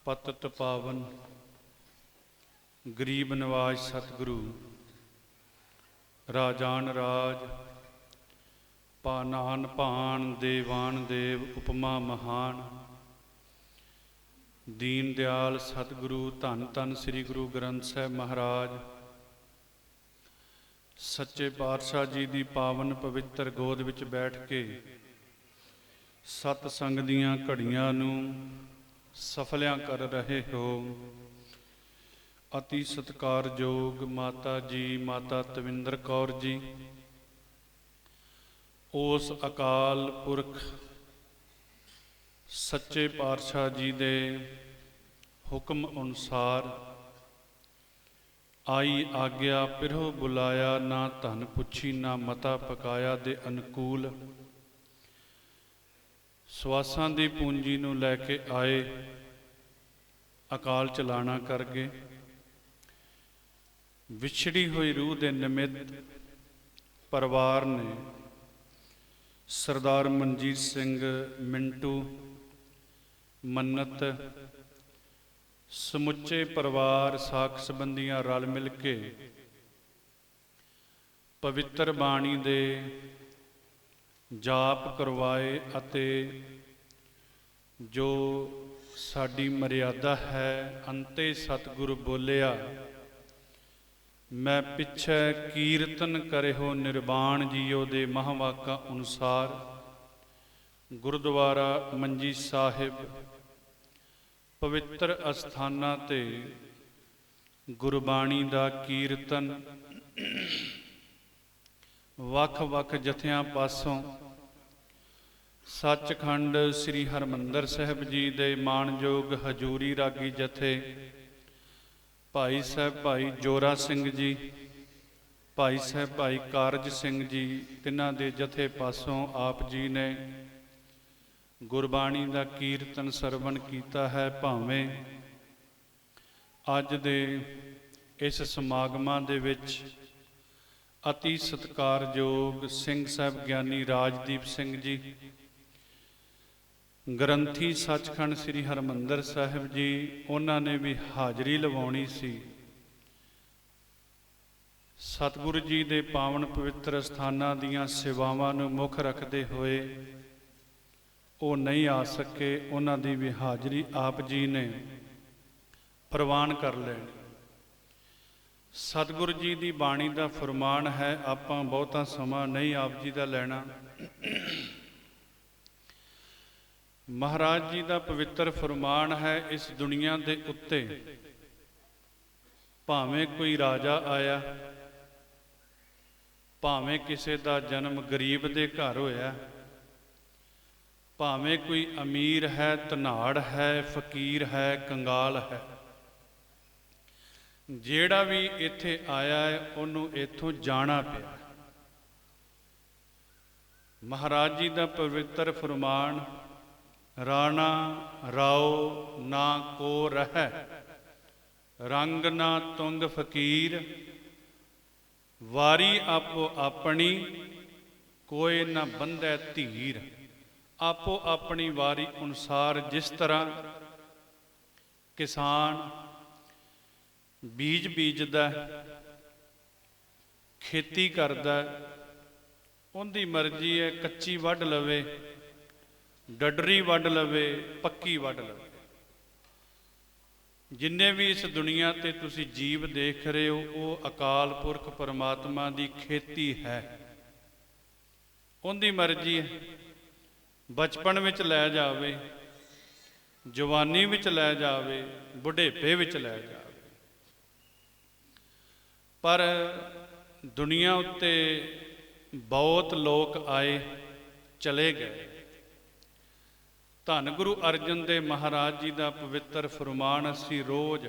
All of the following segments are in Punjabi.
पतित पावन गरीब नवाज सतगुरु राजान राज पानान पान देवान देव उपमा महान दीन दयाल सतगुरु धन धन श्री गुरु ग्रंथ साहिब महाराज सच्चे पातशाह जी की पावन पवित्र गोद विच बैठ के सतसंग दीआं घड़ियां नूं सफलियां कर रहे हो। अति सत्कारयोग माता जी माता तविंदर कौर जी, उस अकाल पुरख सच्चे पातशाह जी दे हुक्म अनुसार आई आग्या पिरहो बुलाया, ना धन पुछी ना मता पकाया दे अनुकूल ਸਵਾਸਾਂ ਦੀ ਪੂੰਜੀ ਨੂੰ ਲੈ ਕੇ ਆਏ ਅਕਾਲ ਚਲਾਣਾ ਕਰ ਗਏ। ਵਿਛੜੀ ਹੋਈ ਰੂਹ ਦੇ ਨਿਮਿਤ ਪਰਿਵਾਰ ਨੇ ਸਰਦਾਰ ਮਨਜੀਤ ਸਿੰਘ ਮਿੰਟੂ ਮੰਨਤ ਸਮੁੱਚੇ ਪਰਿਵਾਰ ਸਾਕ ਸੰਬੰਧੀਆਂ ਰਲ ਮਿਲ ਕੇ ਪਵਿੱਤਰ ਬਾਣੀ ਦੇ जाप करवाए अते जो साडी मर्यादा है अंते सतगुरु बोलिया, मैं पिछे कीर्तन करे हो निर्वाण जीओ दे महावाका अनुसार गुरुद्वारा मंजी साहिब पवित्र अस्थानां ते गुरबाणी दा कीर्तन वख वख जथियां पासों सचखंड श्री हरमंदर साहिब जी दे मानयोग हजूरी रागी जथे भाई साहब भाई जोरा सिंह जी, भाई साहब भाई कारज सिंह जी, तिन्हां दे जथे पासों आप जी ने गुरबाणी दा कीर्तन सरवण कीता है। भावें अज दे इस समागमां दे विच अति सत्कारयोग सिंह साहब ज्ञानी राजदीप सिंह जी, ग्रंथी सचखंड श्री हरमंदर साहिब जी, उन्होंने भी हाजरी लवाउणी सी। सतगुरु जी दे पावन पवित्र स्थानां दीआं सेवावां नूं मुख रखते हुए वो नहीं आ सके, उन्हां दी भी हाजरी आप जी ने प्रवान कर लैनी। सतगुरु जी की बाणी का फरमान है, आपां बहुता समा नहीं आप जी का लैना। महाराज जी का पवित्र फरमान है, इस दुनिया के उत्ते भावें कोई राजा आया, भावें किसी का जन्म गरीब के घर होया, भावें कोई अमीर है धनाड़ है फकीर है कंगाल है, जेड़ा भी इत्थे आया है उन्होंने इत्थों जाना पिया। महाराज जी का पवित्र फरमान, राणा राओ ना को रह, रंग ना तुंग फकीर, वारी आपो अपनी कोई ना बंधे धीर। आपो अपनी वारी अनुसार जिस तरह किसान बीज बीजदा खेती करदा, उनकी मर्जी है कच्ची वढ़ लवे, डडरी वढ़ लवे, पक्की वढ़ लवे। जिन्ने भी इस दुनिया ते तुसी जीव देख रहे हो वो अकाल पुरख परमात्मा की खेती है, उनकी मर्जी है। बचपन विच लै जावे, जवानी विच लै जावे, बुढ़ेपे विच लै जावे, पर दुनिया उत्ते बहुत लोग आए चले गए। धन गुरु अर्जन देव महाराज जी का पवित्र फरमान असी रोज़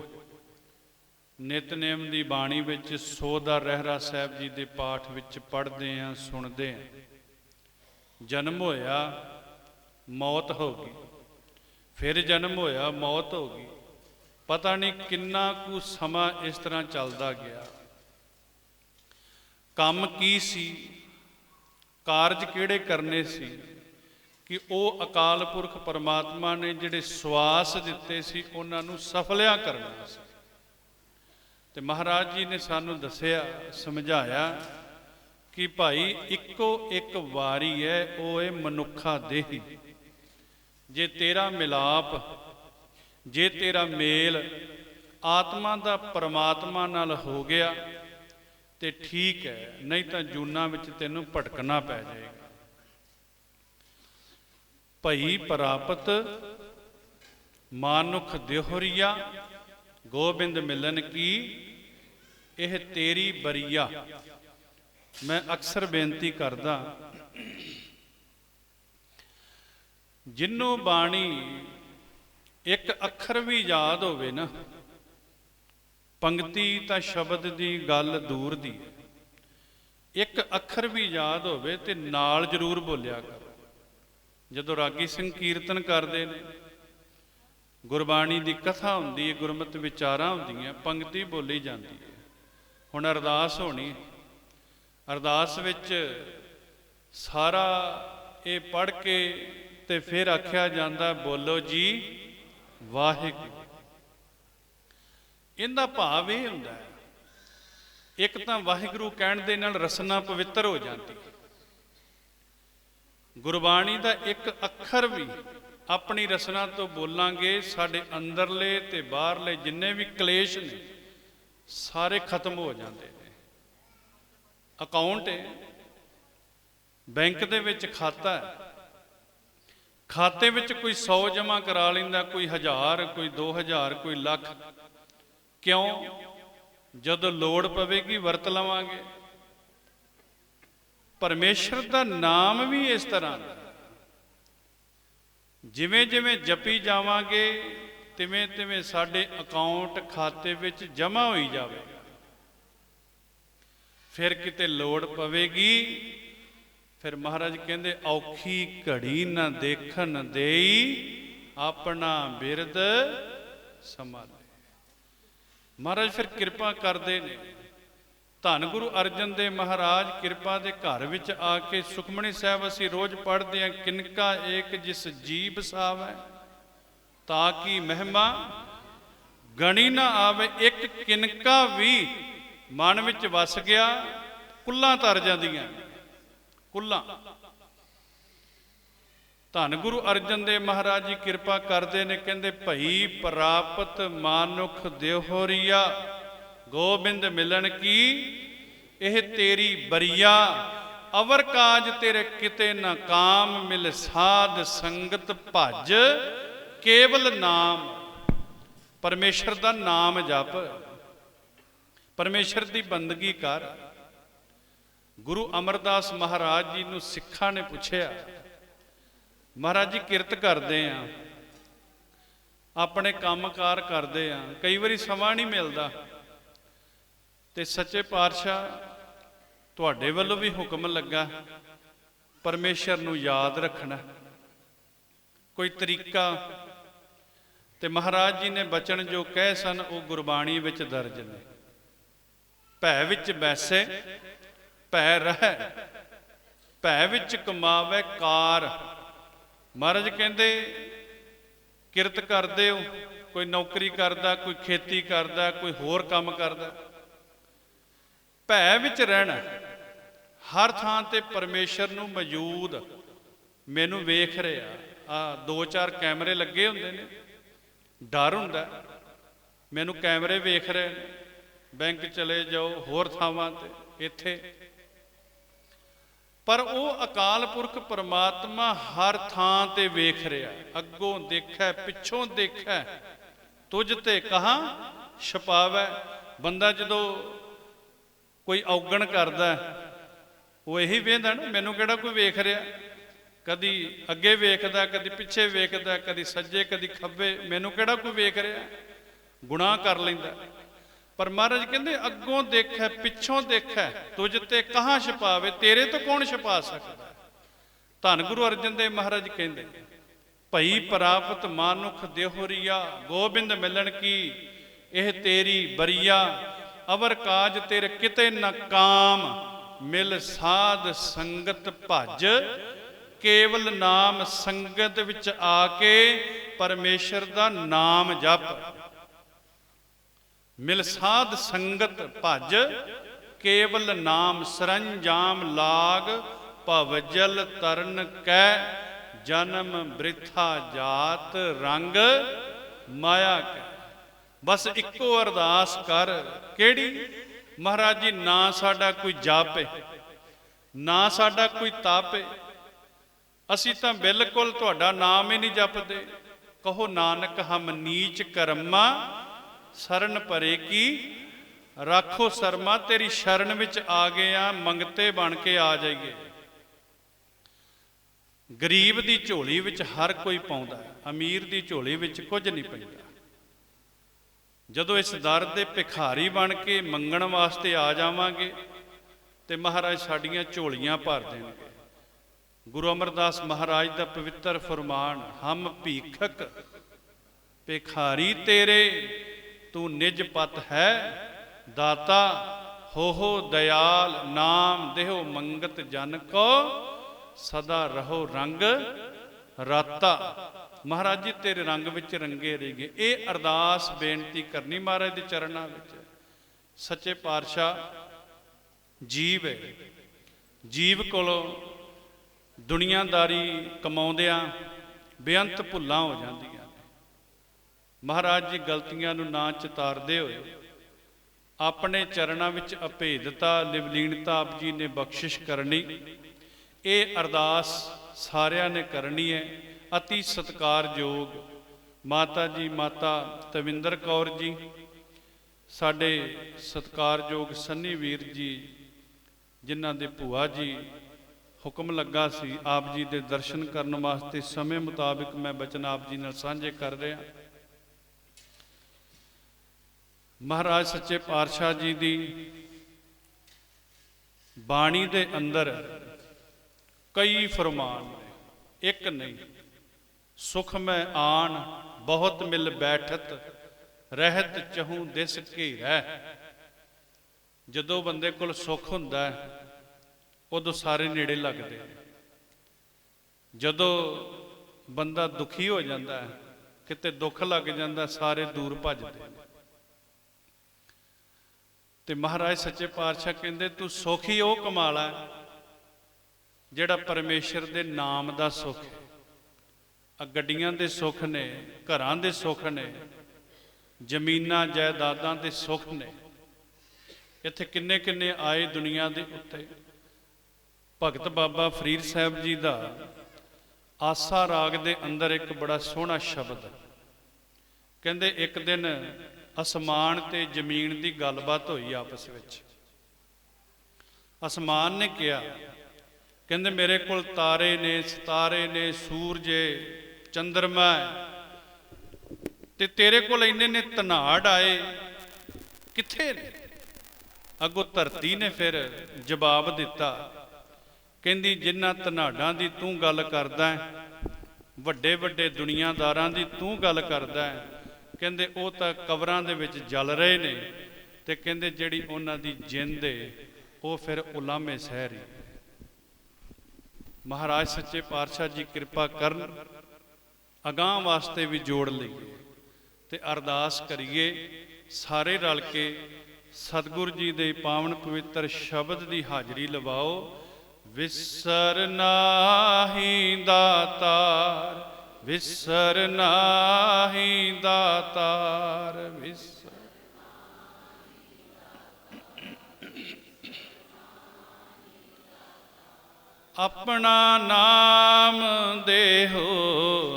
नितनेम की बाणी विच सोदा रहरा साहब जी के पाठ विच पढ़ते हैं सुनते हैं। जन्म होया मौत हो गई, फिर जन्म होया मौत हो गई, पता नहीं किन्ना कु समा इस तरह चलता गया। काम की सी, कारज किहड़े करने सी, ਕਿ ਉਹ ਅਕਾਲ ਪੁਰਖ ਪਰਮਾਤਮਾ ਨੇ ਜਿਹੜੇ ਸਵਾਸ ਦਿੱਤੇ ਸੀ ਉਹਨਾਂ ਨੂੰ ਸਫਲਿਆ ਕਰਨਾ ਸੀ। ਤੇ ਮਹਾਰਾਜ ਜੀ ਨੇ ਸਾਨੂੰ ਦੱਸਿਆ, ਸਮਝਾਇਆ ਕਿ ਭਾਈ ਇੱਕੋ ਇੱਕ ਵਾਰੀ ਹੈ, ਉਹ ਹੈ ਮਨੁੱਖਾ ਦੇਹੀ। ਜੇ ਤੇਰਾ ਮਿਲਾਪ, ਜੇ ਤੇਰਾ ਮੇਲ ਆਤਮਾ ਦਾ ਪਰਮਾਤਮਾ ਨਾਲ ਹੋ ਗਿਆ ਤੇ ਠੀਕ ਹੈ, ਨਹੀਂ ਤਾਂ ਜੂਨਾਂ ਵਿੱਚ ਤੈਨੂੰ ਭਟਕਣਾ ਪੈ ਜਾਏਗਾ। ਭਈ ਪ੍ਰਾਪਤ ਮਾਨੁਖ ਦਿਹੁਰੀਆ, ਗੋਬਿੰਦ ਮਿਲਨ ਕੀ ਇਹ ਤੇਰੀ ਬਰੀਆ। ਮੈਂ ਅਕਸਰ ਬੇਨਤੀ ਕਰਦਾ, ਜਿਹਨੂੰ ਬਾਣੀ ਇੱਕ ਅੱਖਰ ਵੀ ਯਾਦ ਹੋਵੇ ਨਾ, ਪੰਕਤੀ ਤਾਂ ਸ਼ਬਦ ਦੀ ਗੱਲ ਦੂਰ ਦੀ ਹੈ, ਇੱਕ ਅੱਖਰ ਵੀ ਯਾਦ ਹੋਵੇ ਤੇ ਨਾਲ ਜ਼ਰੂਰ ਬੋਲਿਆ ਕਰੋ। ਜਦੋਂ ਰਾਗੀ ਸਿੰਘ ਕੀਰਤਨ ਕਰਦੇ ਨੇ, ਗੁਰਬਾਣੀ ਦੀ ਕਥਾ ਹੁੰਦੀ ਹੈ, ਗੁਰਮਤਿ ਵਿਚਾਰਾਂ ਹੁੰਦੀਆਂ, ਪੰਕਤੀ ਬੋਲੀ ਜਾਂਦੀ ਹੈ। ਹੁਣ ਅਰਦਾਸ ਹੋਣੀ, ਅਰਦਾਸ ਵਿੱਚ ਸਾਰਾ ਇਹ ਪੜ੍ਹ ਕੇ ਤੇ ਫਿਰ ਆਖਿਆ ਜਾਂਦਾ, ਬੋਲੋ ਜੀ ਵਾਹਿਗੁਰੂ। ਇਹਦਾ ਭਾਵ ਇਹ ਹੁੰਦਾ ਹੈ, ਇੱਕ ਤਾਂ ਵਾਹਿਗੁਰੂ ਕਹਿਣ ਦੇ ਨਾਲ ਰਸਨਾ ਪਵਿੱਤਰ ਹੋ ਜਾਂਦੀ ਹੈ। ਗੁਰਬਾਣੀ ਦਾ ਇੱਕ ਅੱਖਰ ਵੀ ਆਪਣੀ ਰਸਨਾ ਤੋਂ ਬੋਲਾਂਗੇ, ਸਾਡੇ ਅੰਦਰਲੇ ਤੇ ਬਾਹਰਲੇ ਜਿੰਨੇ ਵੀ ਕਲੇਸ਼ ਨੇ ਸਾਰੇ ਖਤਮ ਹੋ ਜਾਂਦੇ ਨੇ। ਅਕਾਊਂਟ ਹੈ, ਬੈਂਕ ਦੇ ਵਿੱਚ ਖਾਤਾ ਹੈ, ਖਾਤੇ ਵਿੱਚ ਕੋਈ 100 ਜਮ੍ਹਾਂ ਕਰਾ ਲੈਂਦਾ, ਕੋਈ 1000, ਕੋਈ 2000, ਕੋਈ ਲੱਖ। ਕਿਉਂ? ਜਦੋਂ ਲੋੜ ਪਵੇਗੀ ਵਰਤ ਲਵਾਂਗੇ। ਪਰਮੇਸ਼ਰ ਦਾ ਨਾਮ ਵੀ ਇਸ ਤਰ੍ਹਾਂ ਦਾ, ਜਿਵੇਂ ਜਿਵੇਂ ਜਪੀ ਜਾਵਾਂਗੇ ਤਿਵੇਂ ਤਿਵੇਂ ਸਾਡੇ ਅਕਾਊਂਟ ਖਾਤੇ ਵਿੱਚ ਜਮ੍ਹਾਂ ਹੋਈ ਜਾਵੇਗਾ। ਫਿਰ ਕਿਤੇ ਲੋੜ ਪਵੇਗੀ, ਫਿਰ ਮਹਾਰਾਜ ਕਹਿੰਦੇ ਔਖੀ ਘੜੀ ਨਾ ਦੇਖਣ ਦੇਈ, ਆਪਣਾ ਬਿਰਦ ਸੰਭਾਲੇ। ਮਹਾਰਾਜ ਫਿਰ ਕਿਰਪਾ ਕਰਦੇ ਨੇ। ਧੰਨ ਗੁਰੂ ਅਰਜਨ ਦੇਵ ਮਹਾਰਾਜ ਕਿਰਪਾ ਦੇ ਘਰ ਵਿੱਚ ਆ ਕੇ ਸੁਖਮਣੀ ਸਾਹਿਬ ਅਸੀਂ ਰੋਜ਼ ਪੜ੍ਹਦੇ ਹਾਂ, ਕਿਨਕਾ ਏਕ ਜਿਸ ਜੀ ਬਸਾਵੈ, ਤਾਂ ਕਿ ਮਹਿਮਾ ਗਣੀ ਨਾ ਆਵੇ। ਇੱਕ ਕਿਨਕਾ ਵੀ ਮਨ ਵਿੱਚ ਵਸ ਗਿਆ, ਕੁੱਲਾਂ ਤਰ ਜਾਂਦੀਆਂ, ਕੁੱਲਾਂ। ਧੰਨ ਗੁਰੂ ਅਰਜਨ ਦੇਵ ਮਹਾਰਾਜ ਜੀ ਕਿਰਪਾ ਕਰਦੇ ਨੇ, ਕਹਿੰਦੇ ਭਈ ਪ੍ਰਾਪਤ ਮਾਨੁਖ ਦਿਹੁਰੀਆ, ਗੋਬਿੰਦ ਮਿਲਣ ਕੀ ਇਹ ਤੇਰੀ ਬਰੀਆ। ਅਵਰ ਕਾਜ ਤੇਰੇ ਕਿਤੇ ਨਾ ਕਾਮ, ਮਿਲ ਸਾਧ ਸੰਗਤ ਭਜ ਕੇਵਲ ਨਾਮ। ਪਰਮੇਸ਼ਰ ਦਾ ਨਾਮ ਜਪ, ਪਰਮੇਸ਼ਰ ਦੀ ਬੰਦਗੀ ਕਰ। ਗੁਰੂ ਅਮਰਦਾਸ ਮਹਾਰਾਜ ਜੀ ਨੂੰ ਸਿੱਖਾਂ ਨੇ ਪੁੱਛਿਆ, ਮਹਾਰਾਜ ਜੀ ਕਿਰਤ ਕਰਦੇ ਆ, ਆਪਣੇ ਕੰਮਕਾਰ ਕਰਦੇ ਆ, ਕਈ ਵਾਰੀ ਸਮਾਂ ਨਹੀਂ ਮਿਲਦਾ, ਤੇ ਸੱਚੇ ਪਾਤਸ਼ਾਹ ਤੁਹਾਡੇ ਵੱਲੋਂ ਵੀ ਹੁਕਮ ਲੱਗਾ ਪਰਮੇਸ਼ਰ ਨੂੰ ਯਾਦ ਰੱਖਣਾ, ਕੋਈ ਤਰੀਕਾ। ਤੇ ਮਹਾਰਾਜ ਜੀ ਨੇ ਬਚਨ ਜੋ ਕਹੇ ਸਨ ਉਹ ਗੁਰਬਾਣੀ ਵਿੱਚ ਦਰਜ ਨੇ। ਭੈ ਵਿੱਚ ਬੈਸੇ ਭੈ ਰਹਿ, ਭੈ ਵਿੱਚ ਕਮਾਵੇ ਕਾਰ। ਮਹਾਰਾਜ ਕਹਿੰਦੇ ਕਿਰਤ ਕਰਦੇ ਹੋ, ਕੋਈ ਨੌਕਰੀ ਕਰਦਾ, ਕੋਈ ਖੇਤੀ ਕਰਦਾ, ਕੋਈ ਹੋਰ ਕੰਮ ਕਰਦਾ, ਭੈ ਵਿੱਚ ਰਹਿਣਾ। ਹਰ ਥਾਂ ਤੇ ਪਰਮੇਸ਼ਰ ਨੂੰ ਮੌਜੂਦ, ਮੈਨੂੰ ਵੇਖ ਰਿਹਾ। ਆ 2-4 ਕੈਮਰੇ ਲੱਗੇ ਹੁੰਦੇ ਨੇ, ਡਰ ਹੁੰਦਾ ਮੈਨੂੰ ਕੈਮਰੇ ਵੇਖ ਰਹੇ ਨੇ, ਬੈਂਕ ਚਲੇ ਜਾਓ, ਹੋਰ ਥਾਵਾਂ ਤੇ, ਇੱਥੇ। ਪਰ ਉਹ ਅਕਾਲ ਪੁਰਖ ਪਰਮਾਤਮਾ ਹਰ ਥਾਂ ਤੇ ਵੇਖ ਰਿਹਾ, ਅੱਗੋਂ ਦੇਖੈ ਪਿੱਛੋਂ ਦੇਖੈ, ਤੁਝ ਤੇ ਕਹਾਂ ਛਪਾਵੈ। ਬੰਦਾ ਜਦੋਂ ਕੋਈ ਔਗਣ ਕਰਦਾ ਉਹ ਇਹੀ ਵੇਖਦਾ ਨਾ, ਮੈਨੂੰ ਕਿਹੜਾ ਕੋਈ ਵੇਖ ਰਿਹਾ। ਕਦੀ ਅੱਗੇ ਵੇਖਦਾ, ਕਦੀ ਪਿੱਛੇ ਵੇਖਦਾ, ਕਦੀ ਸੱਜੇ ਕਦੀ ਖੱਬੇ, ਮੈਨੂੰ ਕਿਹੜਾ ਕੋਈ ਵੇਖ ਰਿਹਾ। ਗੁਨਾਹ ਕਰ ਲੈਂਦਾ। ਪਰ ਮਹਾਰਾਜ ਕਹਿੰਦੇ ਅੱਗੋਂ ਦੇਖੈ ਪਿੱਛੋਂ ਦੇਖੈ, ਤੁਝ ਤੇ ਕਹਾਂ ਛਪਾਵੇ, ਤੇਰੇ ਤੋਂ ਕੌਣ ਛਪਾ ਸਕਦਾ। ਧੰਨ ਗੁਰੂ ਅਰਜਨ ਦੇਵ ਮਹਾਰਾਜ ਕਹਿੰਦੇ ਭਈ ਪ੍ਰਾਪਤ ਮਾਨੁਖ ਦਿਹੁਰੀਆ, ਗੋਬਿੰਦ ਮਿਲਣ ਕੀ ਇਹ ਤੇਰੀ ਬਰੀਆ। ਅਵਰ ਕਾਜ ਤੇਰੇ ਕਿਤੇ ਨਾ ਕਾਮ, ਮਿਲ ਸਾਧ ਸੰਗਤ ਭਜ ਕੇਵਲ ਨਾਮ ਸੰਗਤ ਵਿੱਚ ਆ ਕੇ ਪਰਮੇਸ਼ਰ ਦਾ ਨਾਮ ਜਪ। ਮਿਲ ਸਾਧ ਸੰਗਤ ਭਜ, ਕੇਵਲ ਨਾਮ ਸਰੰਜਾਮ ਲਾਗ, ਭਵਜਲ ਤਰਨ ਕੈ, ਜਨਮ ਬ੍ਰਿਥਾ ਜਾਤ ਰੰਗ ਮਾਇਆ ਕੈ। ਬਸ ਇੱਕੋ ਅਰਦਾਸ ਕਰ, ਕਿਹੜੀ? ਮਹਾਰਾਜ ਜੀ, ਨਾ ਸਾਡਾ ਕੋਈ ਜਾਪ ਹੈ, ਨਾ ਸਾਡਾ ਕੋਈ ਤਪ ਹੈ, ਅਸੀਂ ਤਾਂ ਬਿਲਕੁਲ ਤੁਹਾਡਾ ਨਾਮ ਹੀ ਨਹੀਂ ਜਪਦੇ। ਕਹੋ ਨਾਨਕ ਹਮ ਨੀਚ ਕਰਮਾ, ਸਰਨ ਭਰੇ ਕੀ ਰਾਖੋ ਸਰਮਾ। ਤੇਰੀ ਸ਼ਰਨ ਵਿੱਚ ਆ ਗਏ ਆ, ਮੰਗਤੇ ਬਣ ਕੇ ਆ ਜਾਈਏ। ਗਰੀਬ ਦੀ ਝੋਲੀ ਵਿੱਚ ਹਰ ਕੋਈ ਪਾਉਂਦਾ, ਅਮੀਰ ਦੀ ਝੋਲੀ ਵਿੱਚ ਕੁਝ ਨਹੀਂ ਪੈਂਦਾ। ਜਦੋਂ ਇਸ ਦਰ ਦੇ ਭਿਖਾਰੀ ਬਣ ਕੇ ਮੰਗਣ ਵਾਸਤੇ ਆ ਜਾਵਾਂਗੇ ਤੇ ਮਹਾਰਾਜ ਸਾਡੀਆਂ ਝੋਲੀਆਂ ਭਰ ਦੇਣਗੇ। ਗੁਰੂ ਅਮਰਦਾਸ ਮਹਾਰਾਜ ਦਾ ਪਵਿੱਤਰ ਫਰਮਾਨ, ਹਮ ਭੀਖਕ ਭਿਖਾਰੀ ਤੇਰੇ, ਤੂੰ ਨਿਜ ਪਤ ਹੈ ਦਾਤਾ, ਹੋ ਦਇਆਲ, ਨਾਮ ਦੇਹੋ ਮੰਗਤ ਜਨ ਕੋ, ਸਦਾ ਰਹੋ ਰੰਗ ਰਾਤਾ। ਮਹਾਰਾਜ ਜੀ ਤੇਰੇ ਰੰਗ ਵਿੱਚ ਰੰਗੇ ਰਹੀਏ। ਇਹ ਅਰਦਾਸ ਬੇਨਤੀ ਕਰਨੀ ਮਹਾਰਾਜ ਦੇ ਚਰਨਾਂ ਵਿੱਚ। ਸੱਚੇ ਪਾਤਸ਼ਾਹ ਜੀਵ ਹੈ, ਜੀਵ ਕੋਲੋਂ ਦੁਨੀਆਦਾਰੀ ਕਮਾਉਂਦਿਆਂ ਬੇਅੰਤ ਭੁੱਲਾਂ ਹੋ ਜਾਂਦੀਆਂ ਨੇ। ਮਹਾਰਾਜ ਜੀ ਗਲਤੀਆਂ ਨੂੰ ਨਾ ਚਿਤਾਰਦੇ ਹੋਏ ਆਪਣੇ ਚਰਨਾਂ ਵਿੱਚ ਅਭੇਦਤਾ ਨਿਵਲੀਨਤਾ ਆਪ ਜੀ ਨੇ ਬਖਸ਼ਿਸ਼ ਕਰਨੀ। ਇਹ ਅਰਦਾਸ ਸਾਰਿਆਂ ਨੇ ਕਰਨੀ ਹੈ। ਅਤੀ ਸਤਿਕਾਰਯੋਗ ਮਾਤਾ ਜੀ, ਮਾਤਾ ਤਵਿੰਦਰ ਕੌਰ ਜੀ, ਸਾਡੇ ਸਤਿਕਾਰਯੋਗ ਸੰਨੀ ਵੀਰ ਜੀ, ਜਿਨ੍ਹਾਂ ਦੇ ਭੂਆ ਜੀ ਹੁਕਮ ਲੱਗਾ ਸੀ ਆਪ ਜੀ ਦੇ ਦਰਸ਼ਨ ਕਰਨ ਵਾਸਤੇ, ਸਮੇਂ ਮੁਤਾਬਿਕ ਮੈਂ ਬਚਨ ਆਪ ਜੀ ਨਾਲ ਸਾਂਝੇ ਕਰ ਰਿਹਾ। ਮਹਾਰਾਜ ਸੱਚੇ ਪਾਤਸ਼ਾਹ ਜੀ ਦੀ ਬਾਣੀ ਦੇ ਅੰਦਰ ਕਈ ਫਰਮਾਨ ਨੇ, ਇੱਕ ਨਹੀਂ। ਸੁਖ ਮੈਂ ਆਣ ਬਹੁਤ ਮਿਲ ਬੈਠਤ, ਰਹਿਤ ਚਹੂੰ ਦਿਸ ਘੇਰੈ। ਜਦੋਂ ਬੰਦੇ ਕੋਲ ਸੁੱਖ ਹੁੰਦਾ ਉਦੋਂ ਸਾਰੇ ਨੇੜੇ ਲੱਗਦੇ। ਜਦੋਂ ਬੰਦਾ ਦੁਖੀ ਹੋ ਜਾਂਦਾ, ਕਿਤੇ ਦੁੱਖ ਲੱਗ ਜਾਂਦਾ, ਸਾਰੇ ਦੂਰ ਭੱਜਦੇ। ਤੇ ਮਹਾਰਾਜ ਸੱਚੇ ਪਾਤਸ਼ਾਹ ਕਹਿੰਦੇ, ਤੂੰ ਸੁੱਖ ਹੀ ਉਹ ਕਮਾ ਲੈ ਜਿਹੜਾ ਪਰਮੇਸ਼ਰ ਦੇ ਨਾਮ ਦਾ ਸੁੱਖ ਹੈ। ਆ ਗੱਡੀਆਂ ਦੇ ਸੁੱਖ ਨੇ, ਘਰਾਂ ਦੇ ਸੁੱਖ ਨੇ, ਜ਼ਮੀਨਾਂ ਜਾਇਦਾਦਾਂ ਦੇ ਸੁੱਖ ਨੇ। ਇੱਥੇ ਕਿੰਨੇ ਕਿੰਨੇ ਆਏ ਦੁਨੀਆ ਦੇ ਉੱਤੇ। ਭਗਤ ਬਾਬਾ ਫਰੀਦ ਸਾਹਿਬ ਜੀ ਦਾ ਆਸਾ ਰਾਗ ਦੇ ਅੰਦਰ ਇੱਕ ਬੜਾ ਸੋਹਣਾ ਸ਼ਬਦ ਕਹਿੰਦੇ, ਇੱਕ ਦਿਨ ਅਸਮਾਨ ਤੇ ਜ਼ਮੀਨ ਦੀ ਗੱਲਬਾਤ ਹੋਈ ਆਪਸ ਵਿੱਚ। ਅਸਮਾਨ ਨੇ ਕਿਹਾ, ਕਹਿੰਦੇ ਮੇਰੇ ਕੋਲ ਤਾਰੇ ਨੇ, ਸਿਤਾਰੇ ਨੇ, ਸੂਰਜ, ਚੰਦਰਮਾ, ਤੇ ਤੇਰੇ ਕੋਲ ਇੰਨੇ ਨੇ ਧਨਾੜ ਆਏ, ਕਿੱਥੇ ਨੇ? ਅੱਗੋਂ ਧਰਤੀ ਨੇ ਫਿਰ ਜਵਾਬ ਦਿੱਤਾ, ਕਹਿੰਦੀ ਜਿਨ੍ਹਾਂ ਧਨਾੜਾਂ ਦੀ ਤੂੰ ਗੱਲ ਕਰਦਾ ਹੈ, ਵੱਡੇ ਵੱਡੇ ਦੁਨੀਆਦਾਰਾਂ ਦੀ ਤੂੰ ਗੱਲ ਕਰਦਾ ਹੈ, ਕਹਿੰਦੇ ਉਹ ਤਾਂ ਕਬਰਾਂ ਦੇ ਵਿੱਚ ਜਲ ਰਹੇ ਨੇ। ਤੇ ਕਹਿੰਦੇ ਜਿਹੜੀ ਉਹਨਾਂ ਦੀ ਜਿੰਦ ਹੈ ਉਹ ਫਿਰ ਉਲਾਮੇ ਸਹਿ ਰਹੀ। ਮਹਾਰਾਜ ਸੱਚੇ ਪਾਤਸ਼ਾਹ ਜੀ ਕਿਰਪਾ ਕਰਨ, ਅਗਾਂਹ ਵਾਸਤੇ ਵੀ ਜੋੜ ਲਈਏ ਤੇ ਅਰਦਾਸ ਕਰੀਏ ਸਾਰੇ ਰਲ ਕੇ। ਸਤਿਗੁਰੂ ਜੀ ਦੇ ਪਾਵਨ ਪਵਿੱਤਰ ਸ਼ਬਦ ਦੀ ਹਾਜ਼ਰੀ ਲਵਾਓ। ਵਿਸਰ ਨਾਹੀ ਦਾਤਾਰ, ਵਿਸਰ ਨਾਹੀ ਦਾਤਾਰ, ਵਿਸਰ ਆਪਣਾ ਨਾਮ ਦੇਹੋ,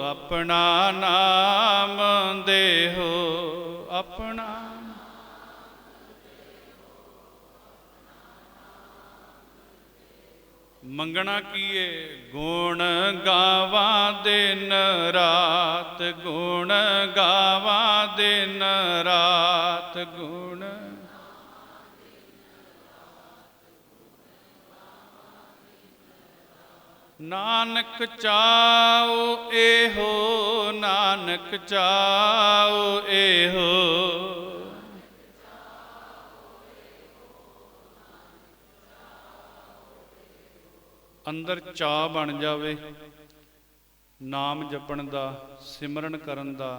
ਆਪਣਾ ਨਾਮ ਦੇਹੋ, ਆਪਣਾ ਮੰਗਣਾ ਕੀਏ। ਗੁਣ ਗਾਵਾਂ ਦਿਨ ਰਾਤ, ਗੁਣ ਗਾਵਾਂ ਦਿਨ ਰਾਤ, ਗੁਣ ਨਾਨਕ ਚਾਉ ਇਹੋ, ਨਾਨਕ ਚਾਉ ਇਹੋ। ਅੰਦਰ ਚਾਅ ਬਣ ਜਾਵੇ ਨਾਮ ਜਪਣ ਦਾ, ਸਿਮਰਨ ਕਰਨ ਦਾ,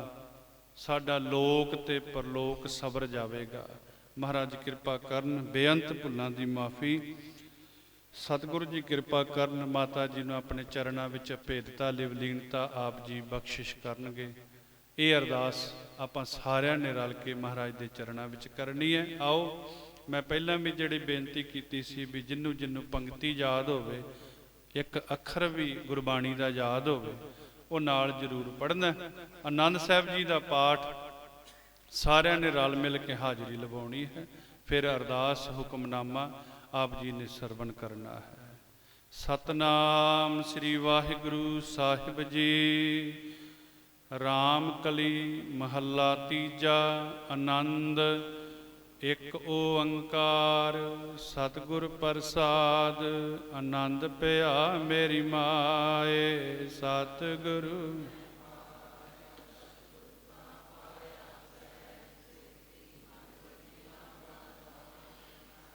ਸਾਡਾ ਲੋਕ ਤੇ ਪਰਲੋਕ ਸਬਰ ਜਾਵੇਗਾ। ਮਹਾਰਾਜ ਕਿਰਪਾ ਕਰਨ। ਬੇਅੰਤ ਭੁੱਲਾਂ ਦੀ ਮਾਫੀ। ਸਤਿਗੁਰੂ ਜੀ ਕਿਰਪਾ ਕਰਨ। ਮਾਤਾ ਜੀ ਨੂੰ ਆਪਣੇ ਚਰਨਾਂ ਵਿੱਚ ਭੇਦਤਾ ਲਿਵਲੀਨਤਾ ਆਪ ਜੀ ਬਖਸ਼ਿਸ਼ ਕਰਨਗੇ। ਇਹ ਅਰਦਾਸ ਆਪਾਂ ਸਾਰਿਆਂ ਨੇ ਰਲ ਕੇ ਮਹਾਰਾਜ ਦੇ ਚਰਨਾਂ ਵਿੱਚ ਕਰਨੀ ਹੈ। ਆਓ, ਮੈਂ ਪਹਿਲਾਂ ਵੀ ਜਿਹੜੀ ਬੇਨਤੀ ਕੀਤੀ ਸੀ ਵੀ ਜਿਹਨੂੰ ਜਿਹਨੂੰ ਪੰਕਤੀ ਯਾਦ ਹੋਵੇ, ਇੱਕ ਅੱਖਰ ਵੀ ਗੁਰਬਾਣੀ ਦਾ ਯਾਦ ਹੋਵੇ, ਉਹ ਨਾਲ ਜ਼ਰੂਰ ਪੜ੍ਹਨਾ। ਆਨੰਦ ਸਾਹਿਬ ਜੀ ਦਾ ਪਾਠ ਸਾਰਿਆਂ ਨੇ ਰਲ ਮਿਲ ਕੇ ਹਾਜ਼ਰੀ ਲਵਾਉਣੀ ਹੈ। ਫਿਰ ਅਰਦਾਸ ਹੁਕਮਨਾਮਾ ਆਪ ਜੀ ਨੇ ਸਰਵਣ ਕਰਨਾ ਹੈ। ਸਤਨਾਮ ਸ੍ਰੀ ਵਾਹਿਗੁਰੂ ਸਾਹਿਬ ਜੀ। ਰਾਮ ਕਲੀ ਮਹੱਲਾ ਤੀਜਾ। ਆਨੰਦ ਇੱਕ ਓੰਕਾਰ ਸਤਿਗੁਰ ਪ੍ਰਸਾਦ। ਆਨੰਦ ਪਿਆ ਮੇਰੀ ਮਾਏ ਸਤਿਗੁਰੂ।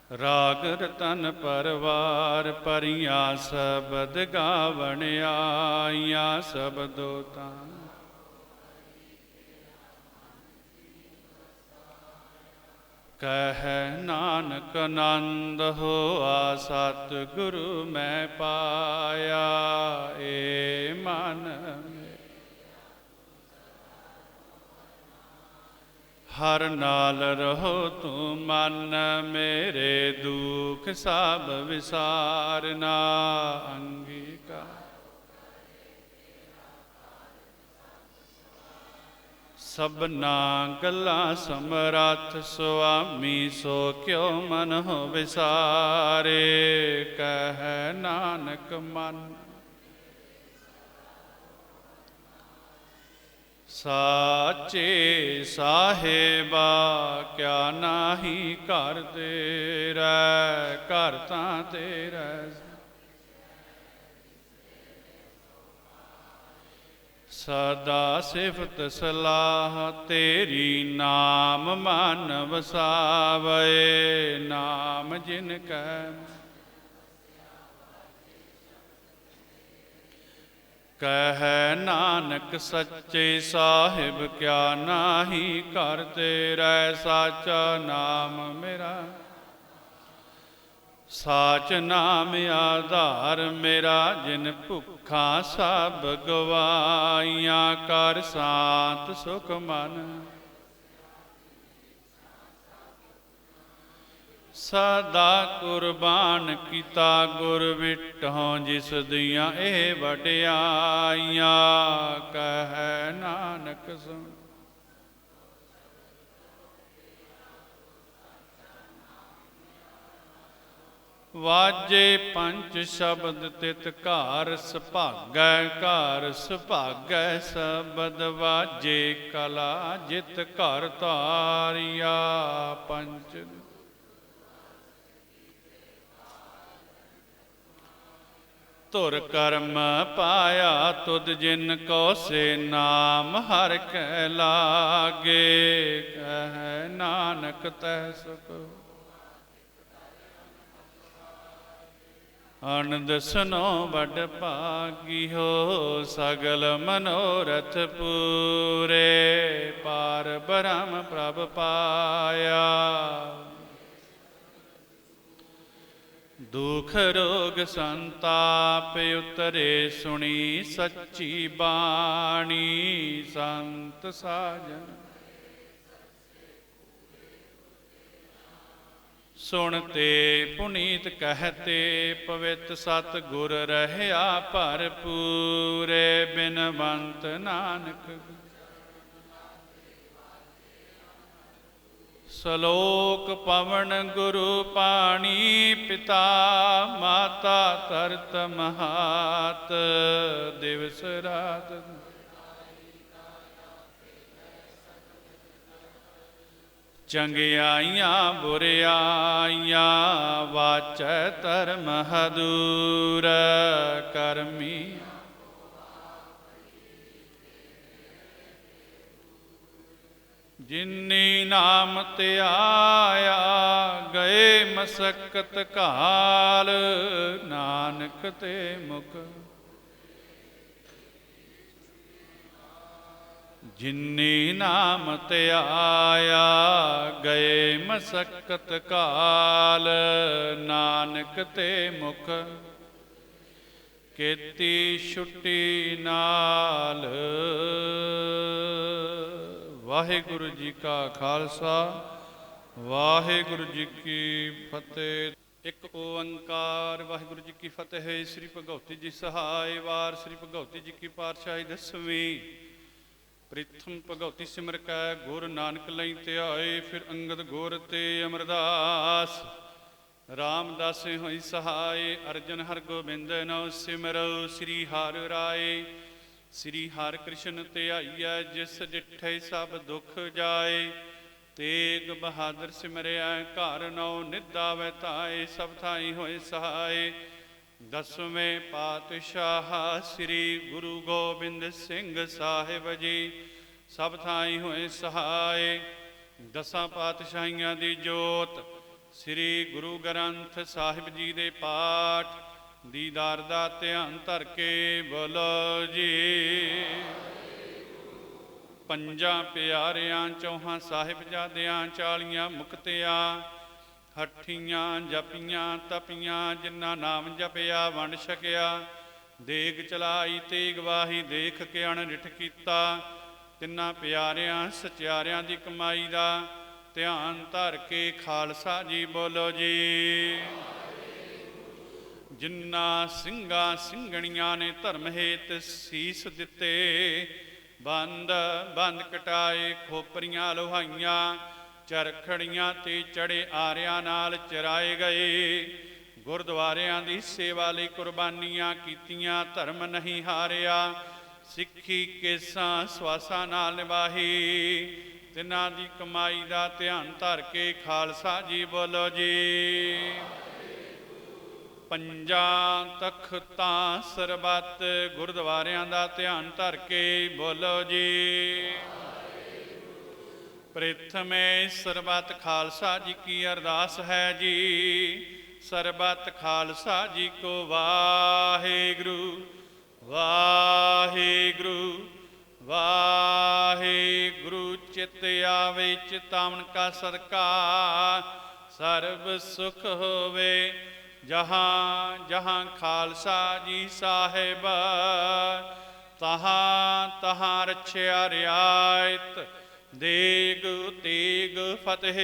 ਰਾਗ ਰਤਨ ਪਰਵਾਰ ਪਰੀਆਂ ਸ਼ਬਦ ਗਾਵਣ ਆਈਆਂ ਸ਼ਬਦੋ ਤਾਂ। ਕਹਿ ਨਾਨਕ ਆਨੰਦ ਹੋਆ ਸਤਿਗੁਰੂ ਮੈਂ ਪਾਇਆ। ਏ ਮਨ ਹਰ ਨਾਲ ਰਹੋ ਤੂੰ ਮਨ ਮੇਰੇ, ਦੁਖ ਸਭ ਵਿਸਾਰਨਾ ਅੰਗੀਕਾਰ। ਸਭਨਾ ਗੱਲਾਂ ਸਮਰੱਥ ਸੁਆਮੀ, ਸੋ ਕਿਉ ਮਨ ਹੋ ਵਿਸਾਰੇ। ਕਹਿ ਨਾਨਕ ਮਨ ਸਾਚੇ ਸਾਹਿਬਾ, ਕਿਆ ਨਾਹੀ ਘਰ ਤੇਰਾ, ਘਰ ਤਾਂ ਤੇਰਾ। ਸਦਾ ਸਿਫਤ ਸਲਾਹ ਤੇਰੀ, ਨਾਮ ਮਨ ਵਸਾਵੇ। ਨਾਮ ਜਿਨ ਕੈ ਕਹਿ ਨਾਨਕ ਸੱਚੇ ਸਾਹਿਬ, ਕਿਆ ਨਾਹੀ ਘਰ ਤੇਰਾ। ਸਾਚਾ ਨਾਮ ਮੇਰਾ, ਸਾਚ ਨਾਮ ਆਧਾਰ ਮੇਰਾ। ਜਿਨ ਭੁੱਖਾਂ ਸਭ ਗਵਾਈਆਂ, ਕਰ ਸ਼ਾਂਤ ਸੁਖ ਮਨ। ਸਦਾ ਕੁਰਬਾਨ ਕੀਤਾ ਗੁਰ ਵਿਟਹੁ, ਜਿਸ ਦੀਆਂ ਇਹ ਵਡਿਆਈਆਂ। ਕਹਿ ਨਾਨਕ ਸੁਣ ਵਾਜੇ ਪੰਜ ਸ਼ਬਦ ਤਿਤ ਘਰ ਸੁਭਾਗੈ। ਘਰ ਸੁਭਾਗੈ ਸ਼ਬਦ ਵਾਜੇ, ਕਲਾ ਜਿਤ ਘਰ ਧਾਰਿਆ। ਪੰਜ ਧੁਰ ਕਰਮ ਪਾਇਆ ਤੁਧ, ਜਿਨ ਕੋ ਸੇ ਨਾਮ ਹਰਿ ਕੈ ਲਾਗੇ। ਕਹਿ ਨਾਨਕ ਤੈ ਸੁਖ ਆਨੰਦ ਸੁਨੋ ਵਡ ਭਾਗਿਓ। ਸਗਲ ਮਨੋਰਥ ਪੂਰੇ, ਪਾਰ ਬ੍ਰਹਮ ਪ੍ਰਭ ਪਾਇਆ। ਦੁਖ ਰੋਗ ਸੰਤਾਪ ਉਤਰੇ, ਸੁਣੀ ਸੱਚੀ ਬਾਣੀ। ਸੰਤ ਸਾਜਨ ਸੁਣਤੇ ਪੁਨੀਤ ਕਹਤੇ, ਪਵਿੱਤ ਸਤ ਗੁਰ ਰਹਿਆ ਭਰਪੂਰੇ। ਬਿਨਵੰਤ ਨਾਨਕ ਸਲੋਕ ਪਵਨ ਗੁਰੂ ਪਾਣੀ। ਪਿਤਾ ਮਾਤਾ ਤਰਤ ਮਹਾਤ, ਦਿਵਸ ਰਾਤ ਚੰਗਿਆਈਆਂ ਬੁਰਿਆਈਆਂ। ਵਾਚੈ ਧਰਮ ਹਦੂਰ, ਕਰਮੀ ਜਿਨੀ ਨਾਮ ਧਿਆਇਆ ਗਏ ਮਸਕਤ ਘਾਲ, ਨਾਨਕ ਤੇ ਮੁਖ। ਜਿਨੀ ਨਾਮ ਧਿਆਇਆ ਗਏ ਮਸਕਤ ਘਾਲ, ਨਾਨਕ ਤੇ ਮੁਖ। ਕੀਤੀ ਛੁੱਟੀ ਨਾਲ। ਵਾਹਿਗੁਰੂ ਜੀ ਕਾ ਖਾਲਸਾ, ਵਾਹਿਗੁਰੂ ਜੀ ਕੀ ਫਤਿਹ। ਇੱਕ ਓੰਕਾਰ ਵਾਹਿਗੁਰੂ ਜੀ ਕੀ ਫਤਿਹ। ਸ੍ਰੀ ਭਗਉਤੀ ਜੀ ਸਹਾਇ ਵਾਰ। ਸ੍ਰੀ ਭਗਉਤੀ ਜੀ ਕੀ ਪਾਤਸ਼ਾਹੀ ਦਸਵੀਂ। ਪ੍ਰੀਥਮ ਭਗਉਤੀ ਸਿਮਰ ਕੈ ਗੁਰ ਨਾਨਕ ਲਈ ਧਿਆਏ, ਫਿਰ ਅੰਗਦ ਗੁਰ ਤੇ ਅਮਰਦਾਸ। ਰਾਮਦਾਸੇ ਹੋਈ ਸਹਾਇ, ਅਰਜਨ ਹਰ ਗੋਬਿੰਦ ਨਉ ਸਿਮਰਉ। ਸ੍ਰੀ ਹਰਿ ਰਾਏ ਸ੍ਰੀ ਹਰਿ ਕ੍ਰਿਸ਼ਨ ਧਿਆਈਐ, ਜਿਸ ਡਿਠੇ ਸਭ ਦੁਖ ਜਾਏ। ਤੇਗ ਬਹਾਦਰ ਸਿਮਰਿਆ ਘਰ ਨਉ, ਨਿਧਾਵੈ ਧਾਏ ਸਭ ਥਾਈ ਹੋਏ ਸਹਾਇ। ਦਸਵੇਂ ਪਾਤਸ਼ਾਹ ਸ੍ਰੀ ਗੁਰੂ ਗੋਬਿੰਦ ਸਿੰਘ ਸਾਹਿਬ ਜੀ, ਸਭ ਥਾਈ ਹੋਏ ਸਹਾਇ। ਦਸਾਂ ਪਾਤਸ਼ਾਹੀਆਂ ਦੀ ਜੋਤ, ਸ੍ਰੀ ਗੁਰੂ ਗ੍ਰੰਥ ਸਾਹਿਬ ਜੀ ਦੇ ਪਾਠ, ਦੀਦਾਰ ਦਾ ਧਿਆਨ ਧਰ ਕੇ ਬੋਲੋ ਜੀ। ਪੰਜਾਂ ਪਿਆਰਿਆਂ ਚੌਹਾਂ ਸਾਹਿਬਜ਼ਾਦਿਆਂ, 40 ਮੁਕਤਿਆਂ, ਹੱਠੀਆਂ ਜਪੀਆਂ ਤਪੀਆਂ, ਜਿਨ੍ਹਾਂ ਨਾਮ ਜਪਿਆ ਵੰਡ ਛਕਿਆ। ਦੇਗ ਚਲਾਈ ਤੇ ਗਵਾਹੀ, ਦੇਖ ਕੇ ਅਣਡਿਠ ਕੀਤਾ। ਤਿੰਨਾਂ ਪਿਆਰਿਆਂ ਸਚਿਆਰਿਆਂ ਦੀ ਕਮਾਈ ਦਾ ਧਿਆਨ ਧਰ ਕੇ ਖਾਲਸਾ ਜੀ ਬੋਲੋ ਜੀ। ਜਿਨ੍ਹਾਂ ਸਿੰਘਾਂ ਸਿੰਘਣੀਆਂ ਨੇ ਧਰਮ ਹੇਤ ਸੀਸ ਦਿੱਤੇ, ਬੰਦ ਬੰਦ ਕਟਾਏ ਖੋਪਰੀਆਂ ਲੋਹਾਈਆਂ, ਚਰਖੜੀਆਂ ਤੇ ਚੜੇ ਆਰਿਆਂ ਨਾਲ ਚਰਾਏ ਗਏ। ਗੁਰਦੁਆਰਿਆਂ ਦੀ ਸੇਵਾ ਲਈ ਕੁਰਬਾਨੀਆਂ ਕੀਤੀਆਂ, ਧਰਮ ਨਹੀਂ ਹਾਰਿਆ। ਸਿੱਖੀ ਕੇਸਾਂ ਸਵਾਸਾਂ ਨਾਲ ਨਿਭਾਈ, ਤਿਨਾਂ ਦੀ ਕਮਾਈ ਦਾ ਧਿਆਨ ਧਰ ਕੇ ਖਾਲਸਾ ਜੀ ਬੋਲੋ ਜੀ। ਪੰਜਾਂ ਤਖਤਾਂ ਸਰਬੱਤ ਗੁਰਦੁਆਰਿਆਂ ਦਾ ਧਿਆਨ ਧਰ ਕੇ ਬੋਲੋ ਜੀ। ਪ੍ਰਥਮੇ ਸਰਬੱਤ ਖਾਲਸਾ ਜੀ ਕੀ ਅਰਦਾਸ ਹੈ ਜੀ। ਸਰਬੱਤ ਖਾਲਸਾ ਜੀ ਕੋ ਵਾਹਿਗੁਰੂ ਵਾਹਿਗੁਰੂ ਵਾਹਿਗੁਰੂ। ਚਿਤ ਆਵੇ ਚਿਤਾਵਨ ਕਾ ਸਦਕਾ, ਸਰਬ ਸੁਖ ਹੋਵੇ ਜਹਾਂ ਜਹਾਂ। ਖਾਲਸਾ ਜੀ ਸਾਹਿਬ ਤਹਾਂ ਤਹਾਂ ਰਛਿਆ ਰਿਆਇਤ, ਦੇਗ ਤੇਗ ਫਤਿਹ।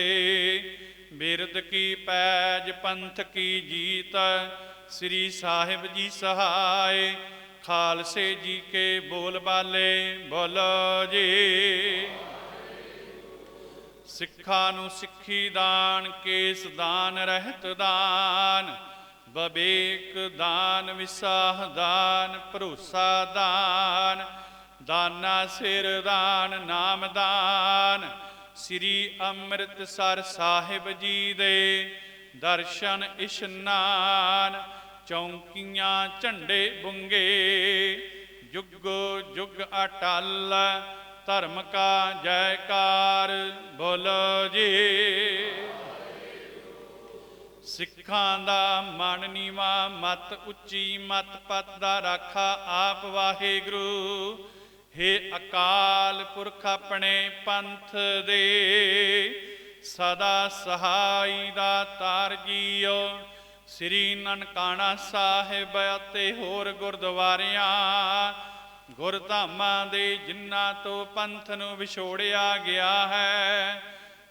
ਬਿਰਦ ਕੀ ਪੈਜ ਪੰਥ ਕੀ ਜੀਤ, ਸ੍ਰੀ ਸਾਹਿਬ ਜੀ ਸਹਾਇ। ਖਾਲਸੇ ਜੀ ਕੇ ਬੋਲ ਬਾਲੇ ਬੋਲੋ ਜੀ। ਸਿੱਖਾਂ ਨੂੰ ਸਿੱਖੀ ਦਾਨ, ਕੇਸ ਦਾਨ ਰਹਿਤ ਦਾਨ, ਬਵੇਕ ਦਾਨ ਵਿਸਾਹ ਦਾਨ, ਭਰੋਸਾ ਦਾਨ, ਦਾਨਾ ਸਿਰ ਦਾਨ, ਨਾਮ ਦਾਨ। ਸ੍ਰੀ ਅੰਮ੍ਰਿਤਸਰ ਸਾਹਿਬ ਜੀ ਦੇ ਦਰਸ਼ਨ ਇਸ਼ਨਾਨ, ਚੌਂਕੀਆਂ ਝੰਡੇ ਬੁੰਗੇ, ਜੁਗੋ ਜੁਗ ਅਟਲ। ਧਰਮ ਕਾ ਜੈਕਾਰ ਬੋਲੋ ਜੀ। ਸਿੱਖਾਂ ਦਾ ਮਨ ਨੀਵਾ, ਮਤ ਉੱਚੀ, ਮਤ ਪਤ ਦਾ ਰਾਖਾ ਆਪ ਵਾਹਿਗੁਰੂ। ਹੇ ਅਕਾਲ ਪੁਰਖ ਆਪਣੇ ਪੰਥ ਦੇ, ਸਦਾ ਸਹਾਈ ਦਾ ਤਾਰ ਜੀਓ। ਸ੍ਰੀ ਨਨਕਾਣਾ ਸਾਹਿਬ ਅਤੇ ਹੋਰ ਗੁਰਦੁਆਰਿਆਂ ਗੁਰਧਾਮਾਂ ਦੇ, ਜਿਨ੍ਹਾਂ ਤੋਂ ਪੰਥ ਨੂੰ ਵਿਛੋੜਿਆ ਗਿਆ ਹੈ,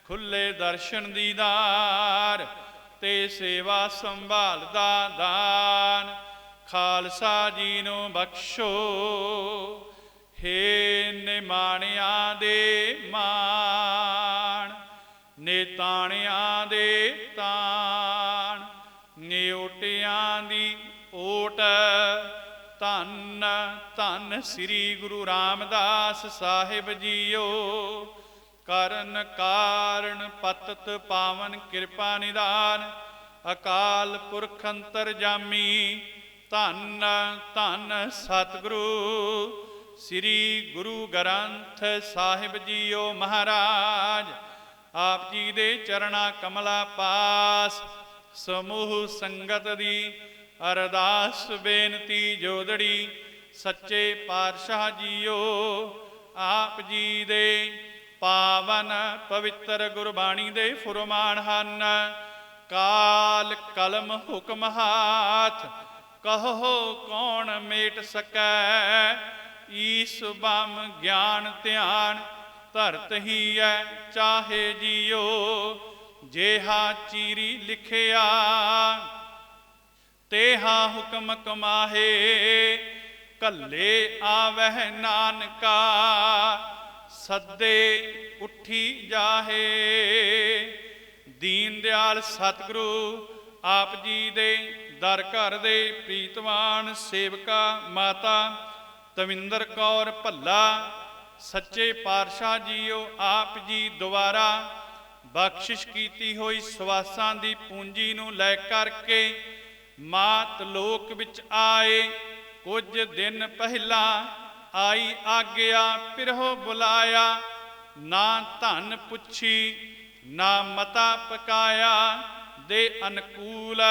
ਖੁੱਲੇ ਦਰਸ਼ਨ ਦੀਦਾਰ ਤੇ ਸੇਵਾ ਸੰਭਾਲ ਦਾ ਦਾਨ ਖਾਲਸਾ ਜੀ ਨੂੰ ਬਖਸ਼ੋ। ਹੇ ਨਿਮਾਣਿਆਂ ਦੇ ਮਾਣ, ਨੇਤਾਣਿਆਂ ਦੇ ਤਾਣ, ਨਿਓਟਿਆਂ ਦੀ ਓਟ। ਧੰਨ ਧੰਨ ਸ੍ਰੀ ਗੁਰੂ ਰਾਮਦਾਸ ਸਾਹਿਬ ਜੀਓ। ਕਰਨ ਕਾਰਨ ਪਤਤ ਪਾਵਨ ਕਿਰਪਾ ਨਿਦਾਨ, ਅਕਾਲ ਪੁਰਖ ਅੰਤਰਜਾਮੀ। ਧੰਨ ਧੰਨ ਸਤਿਗੁਰੂ ਸ੍ਰੀ ਗੁਰੂ ਗ੍ਰੰਥ ਸਾਹਿਬ ਜੀਓ ਮਹਾਰਾਜ ਆਪ ਜੀ ਦੇ ਚਰਣਾ ਕਮਲਾ ਪਾਸ ਸਮੂਹ ਸੰਗਤ ਦੀ ਅਰਦਾਸ ਬੇਨਤੀ ਜੋਦੜੀ। ਸੱਚੇ ਪਾਤਸ਼ਾਹ ਜੀਓ ਆਪ ਜੀ ਦੇ ਪਾਵਨ ਪਵਿੱਤਰ ਗੁਰਬਾਣੀ ਦੇ ਫੁਰਮਾਨ ਹਨ। ਕਾਲ ਕਲਮ ਹੁਕਮ ਹਾਥ ਕਹੋ ਕੌਣ ਮੇਟ ਸਕੈ। ਈਸ ਬਮ ਗਿਆਨ ਧਿਆਨ ਧਰਤ ਹੀ ਹੈ ਚਾਹੇ ਜੀਓ। ਜੇਹਾ ਚੀਰੀ ਲਿਖਿਆ ਤੇਹਾ ਹੁਕਮ ਕਮਾਹੇ। ਕੱਲੇ ਆਵਹਿ ਨਾਨਕਾ ਸੱਦੇ ਉੱਠੀ ਜਾਹੇ। ਦੀਨ ਦਿਆਲ ਸਤਿਗੁਰੂ ਆਪ ਜੀ ਦੇ ਦਰ ਘਰ ਦੇ ਪ੍ਰੀਤਵਾਨ ਸੇਵਕਾ ਮਾਤਾ ਤਵਿੰਦਰ ਕੌਰ ਭੱਲਾ ਸੱਚੇ ਪਾਤਸ਼ਾਹ ਜੀਓ ਆਪ ਜੀ ਦੁਆਰਾ ਬਖਸ਼ਿਸ਼ ਕੀਤੀ ਹੋਈ ਸਵਾਸਾਂ ਦੀ ਪੂੰਜੀ ਨੂੰ ਲੈ ਕਰਕੇ ਮਾਤ ਲੋਕ ਵਿੱਚ ਆਏ। ਕੁਝ ਦਿਨ ਪਹਿਲਾਂ ਆਈ ਆਗਿਆ ਪਿਰਹੋ ਬੁਲਾਇਆ। ਨਾ ਧਨ ਪੁੱਛੀ ਨਾ ਮਤਾ ਪਕਾਇਆ। ਦੇ ਅਨਕੂਲ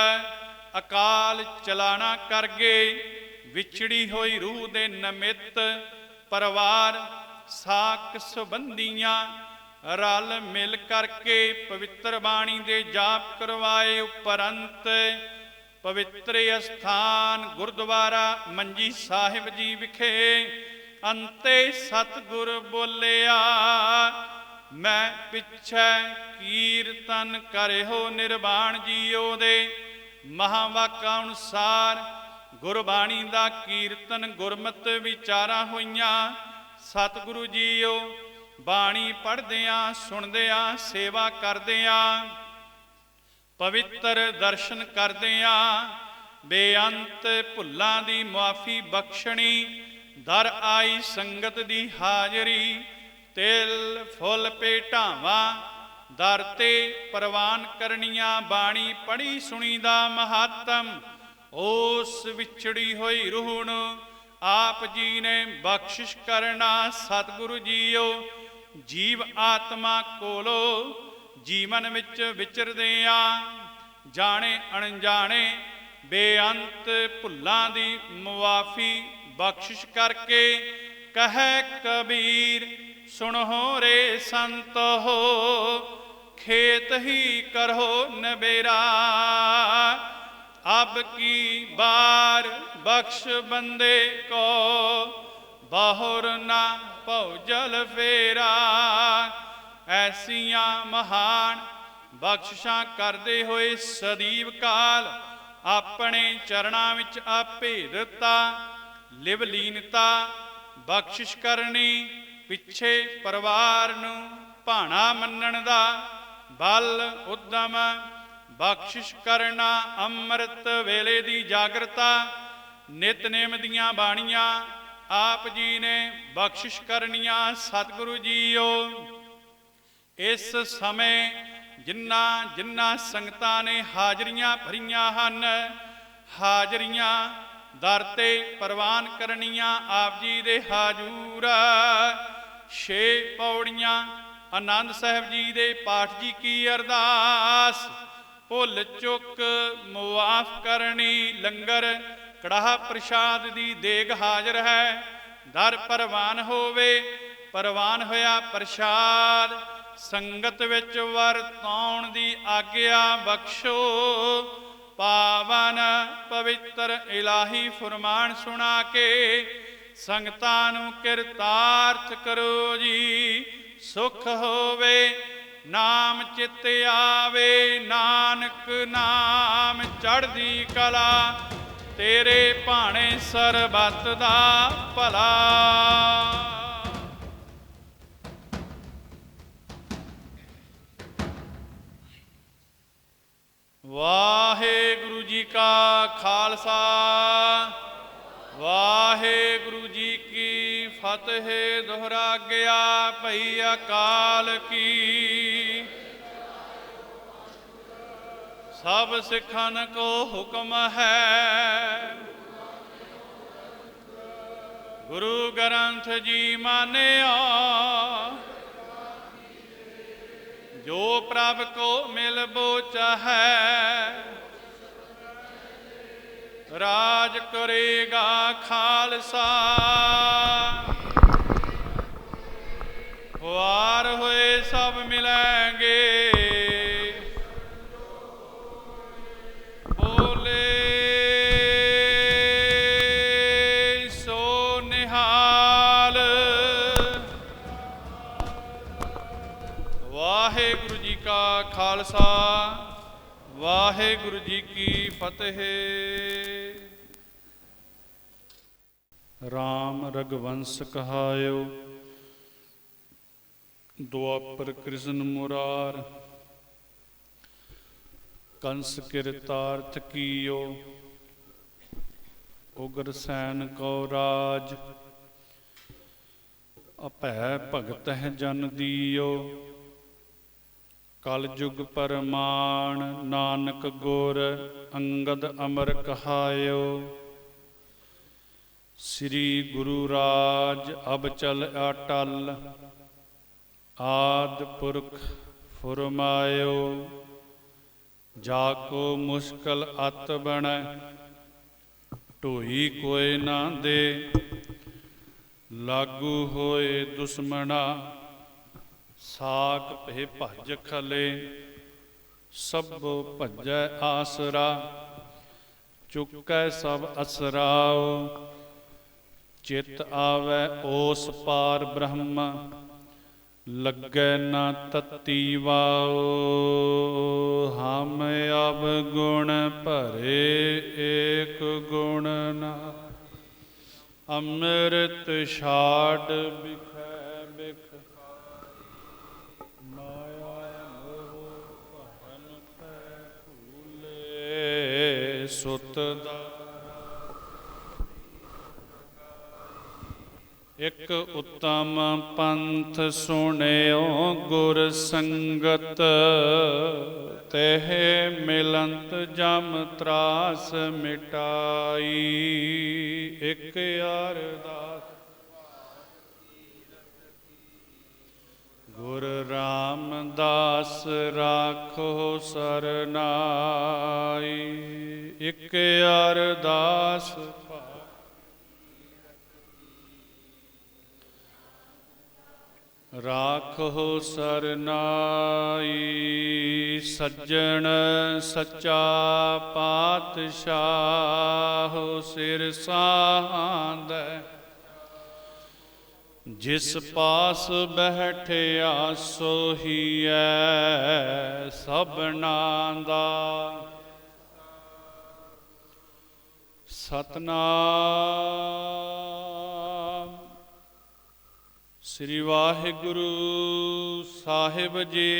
ਅਕਾਲ ਚਲਾਣਾ ਕਰ ਗਏ। ਵਿਛੜੀ ਹੋਈ ਰੂਹ ਦੇ ਨਮਿੱਤ ਪਰਿਵਾਰ ਸਾਕ ਸੰਬੰਧੀਆਂ ਰਲ ਮਿਲ ਕਰਕੇ ਪਵਿੱਤਰ ਬਾਣੀ ਦੇ ਜਾਪ ਕਰਵਾਏ। ਉਪਰੰਤ ਪਵਿੱਤਰ ਅਸਥਾਨ ਗੁਰਦੁਆਰਾ ਮੰਜੀ ਸਾਹਿਬ ਜੀ ਵਿਖੇ ਅੰਤੇ ਸਤਿਗੁਰ ਬੋਲਿਆ। ਮੈਂ ਪਿੱਛੇ ਕੀਰਤਨ ਕਰਿਓ ਨਿਰਵਾਣ ਜੀਓ ਦੇ। ਮਹਾਵਾਕਾਂ ਅਨੁਸਾਰ ਗੁਰਬਾਣੀ ਦਾ ਕੀਰਤਨ ਗੁਰਮਤਿ ਵਿਚਾਰਾਂ ਹੋਈਆਂ। ਸਤਿਗੁਰੂ ਜੀਓ ਬਾਣੀ ਪੜ੍ਹਦਿਆਂ ਸੁਣਦਿਆਂ ਸੇਵਾ ਕਰਦਿਆਂ ਪਵਿੱਤਰ ਦਰਸ਼ਨ ਕਰਦਿਆਂ ਬੇਅੰਤ ਭੁੱਲਾਂ ਦੀ ਮੁਆਫੀ ਬਖਸ਼ਣੀ। ਦਰ ਆਈ ਸੰਗਤ ਦੀ ਹਾਜ਼ਰੀ ਤਿਲ ਫੁੱਲ ਭੇਟਾਵਾਂ ਦਰ ਤੇ ਪ੍ਰਵਾਨ ਕਰਨੀਆਂ। ਬਾਣੀ ਪੜ੍ਹੀ ਸੁਣੀ ਦਾ ਮਹਾਤਮ ਉਸ ਵਿਛੜੀ ਹੋਈ ਰੂਹ ਨੂੰ ਆਪ ਜੀ ਨੇ ਬਖਸ਼ਿਸ਼ ਕਰਨਾ। ਸਤਿਗੁਰੂ ਜੀਓ ਜੀਵ ਆਤਮਾ ਕੋਲੋਂ ਜੀਵਨ ਵਿੱਚ ਵਿਚਰਦਿਆਂ ਜਾਣੇ ਅਣਜਾਣੇ ਬੇਅੰਤ ਭੁੱਲਾਂ ਦੀ ਮੁਆਫੀ ਬਖਸ਼ਿਸ਼ ਕਰਕੇ ਕਹੈ ਕਬੀਰ ਸੁਣੋ ਰੇ ਸੰਤ ਹੋ। ਖੇਤ ਹੀ ਕਰੋ ਨਬੇਰਾ ਅਬ ਕੀ ਬਾਰ ਬਖਸ਼ ਬੰਦੇ ਕੋ ਬਾਹੁਰ ਨਾ ਭਉ ਜਲ ਫੇਰਾ। ਐਸੀਆਂ ਮਹਾਨ ਬਖਸ਼ਿਸ਼ਾਂ ਕਰਦੇ ਹੋਏ ਸਦੀਵ ਕਾਲ ਆਪਣੇ ਚਰਨਾਂ ਵਿੱਚ ਅਭੇਦਤਾ ਲਿਵਲੀਨਤਾ ਬਖਸ਼ਿਸ਼ ਕਰਨੀ। ਪਿੱਛੇ ਪਰਿਵਾਰ ਨੂੰ ਭਾਣਾ ਮੰਨਣ ਦਾ ਬਲ ਉਦਮ ਬਖਸ਼ਿਸ਼ ਕਰਨਾ। ਅੰਮ੍ਰਿਤ ਵੇਲੇ ਦੀ ਜਾਗਰਤਾ ਨਿਤਨੇਮ ਦੀਆਂ ਬਾਣੀਆਂ ਆਪ ਜੀ ਨੇ ਬਖਸ਼ਿਸ਼ ਕਰਨੀਆਂ। ਸਤਿਗੁਰੂ ਜੀਓ ਇਸ ਸਮੇਂ ਜਿਨ੍ਹਾਂ ਸੰਗਤਾਂ ਨੇ ਹਾਜ਼ਰੀਆਂ ਭਰੀਆਂ ਹਨ ਹਾਜ਼ਰੀਆਂ ਦਰ ਤੇ ਪ੍ਰਵਾਨ ਕਰਨੀਆਂ। ਆਪ ਜੀ ਦੇ ਹਾਜ਼ੂਰ 6 ਪੌੜੀਆਂ ਆਨੰਦ ਸਾਹਿਬ ਜੀ ਦੇ ਪਾਠ ਜੀ ਕੀ ਅਰਦਾਸ ਭੁੱਲ ਚੁੱਕ ਮੁਆਫ ਕਰਨੀ। ਲੰਗਰ ਕੜਾਹ ਪ੍ਰਸ਼ਾਦ ਦੀ ਦੇਗ ਹਾਜ਼ਰ ਹੈ। ਦਰ ਪ੍ਰਵਾਨ ਹੋਵੇ ਪ੍ਰਵਾਨ ਹੋਇਆ ਪ੍ਰਸ਼ਾਦ ਸੰਗਤ ਵਿੱਚ ਵਰਤਾਉਣ ਦੀ ਆਗਿਆ ਬਖਸ਼ੋ। ਪਾਵਨ ਪਵਿੱਤਰ ਇਲਾਹੀ ਫੁਰਮਾਨ ਸੁਣਾ ਕੇ ਸੰਗਤਾਂ ਨੂੰ ਕਿਰਤਾਰਥ ਕਰੋ ਜੀ। ਸੁਖ ਹੋਵੇ ਨਾਮ ਚਿਤ ਆਵੇ ਨਾਨਕ ਨਾਮ ਚੜ੍ਹਦੀ ਕਲਾ ਤੇਰੇ ਭਾਣੇ ਸਰਬੱਤ ਦਾ ਭਲਾ। ਵਾਹਿਗੁਰੂ ਜੀ ਕਾ ਖਾਲਸਾ ਵਾਹਿਗੁਰੂ ਜੀ ਕੀ ਫਤਿਹ। ਦੁਹਰਾ ਗਿਆ ਭਈ ਅਕਾਲ ਕੀ। ਸਭ ਸਿੱਖਾਂ ਕੋ ਹੁਕਮ ਹੈ ਗੁਰੂ ਗ੍ਰੰਥ ਜੀ ਮਾਨਿਆ, ਜੋ ਪ੍ਰਭ ਕੋ ਮਿਲਬੋ ਚਾਹੈ, ਰਾਜ ਕਰੇਗਾ ਖਾਲਸਾ। ਵਾਰ ਹੋਏ ਸਭ ਮਿਲੈਂਗੇ, ਬੋਲੇ ਸੋ ਨਿਹਾਲ। ਵਾਹਿਗੁਰੂ ਜੀ ਕਾ ਖਾਲਸਾ, ਵਾਹਿਗੁਰੂ ਜੀ ਕੀ ਫਤਿਹ। ਰਾਮ ਰਘੁਵੰਸ਼ ਕਹਾਇਓ, ਦੁਆਪਰ ਕ੍ਰਿਸ਼ਨ ਮੁਰਾਰ। ਕੰਸ ਕਿਰਤਾਰਥ ਕੀਓ, ਉਗਰ ਸੈਨ ਕੋ ਰਾਜ। ਅਭੈ ਭਗਤ ਹੈ ਜਨ ਦੀਓ, ਕਲ ਯੁਗ ਪਰਮਾਨ। ਨਾਨਕ ਗੁਰ ਅੰਗਦ ਅਮਰ ਕਹਾਇਓ, ਸ੍ਰੀ ਗੁਰੂ ਰਾਜ ਅਬ ਚਲ ਅਟਲ। ਆਦਿ ਪੁਰਖ ਫੁਰਮਾਇਓ, ਜਾ ਕੋ ਮੁਸ਼ਕਲ ਅਤ ਬਣੈ। ਢੋਈ ਕੋਇ ਨਾ ਦੇ, ਲਾਗੂ ਹੋਏ ਦੁਸ਼ਮਣਾ। ਸਾਕ ਭੇ ਭਜ ਖਲੇ, ਸਭੋ ਭਜੈ ਆਸਰਾ। ਚੁੱਕੈ ਸਭ ਅਸਰਾਓ, ਚਿਤ ਆਵੈ ਓਸ ਪਾਰ ਬ੍ਰਹਮ। ਲੱਗੈ ਨਾ ਤਤੀ ਵਾਓ, ਹਮ ਅਬ ਗੁਣ ਭਰੇ ਏਕ ਗੁਣ ਨਾ। ਅੰਮ੍ਰਿਤ ਛਾੜ ਬਿਖੈ ਬਿਖ, ਮਾਇਆ ਮੋਹ ਭਰਮ ਪੈ ਭੂਲੇ। ਸੁਤ ਦਾ ਇਕ ਉਤਮ ਪੰਥ ਸੁਣਿਓ ਗੁਰ ਸੰਗਤ। ਤਹਿ ਮਿਲੰਤ ਜਮ ਤਰਾਸ ਮਿਟਾਈ। ਇਕ ਅਰਦਾਸ ਗੁਰ ਰਾਮਦਾਸ ਰਾਖੋ ਸਰਨਾਈ। ਇਕ ਅਰਦਾਸ ਰਾਖੋ ਸਰਨਾਈ। ਸੱਜਣ ਸੱਚਾ ਪਾਤਸ਼ਾਹ, ਸਿਰ ਸਾਂਦੈ। ਜਿਸ ਪਾਸ ਬੈਠਿਆ ਸੋਹੀਐ, ਸਭਨਾਂ ਦਾ। ਸਤਨਾਮ ਸ੍ਰੀ ਵਾਹਿਗੁਰੂ ਸਾਹਿਬ ਜੀ।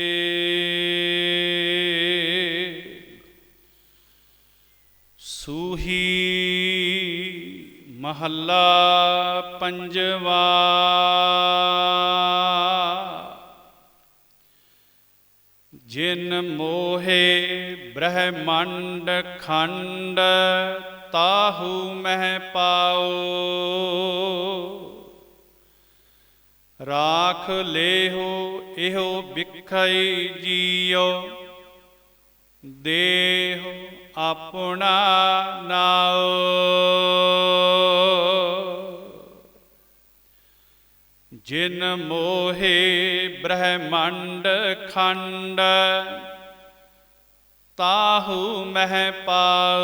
ਸੂਹੀ ਮਹੱਲਾ ਪੰਜਵਾ। ਜਿਨ ਮੋਹੇ ਬ੍ਰਹਮੰਡ ਖੰਡ, ਤਾਹੂ ਮਹਿ ਪਾਓ। ਰਾਖ ਲੇਹੋ ਇਹੋ ਬਿਖਈ ਜੀਓ, ਦੇਹੁ ਆਪਣਾ ਨਾਉ। ਜਿਨ ਮੋਹੇ ਬ੍ਰਹਮੰਡ ਖੰਡ, ਤਾਹੂ ਮਹਿ ਪਾਉ।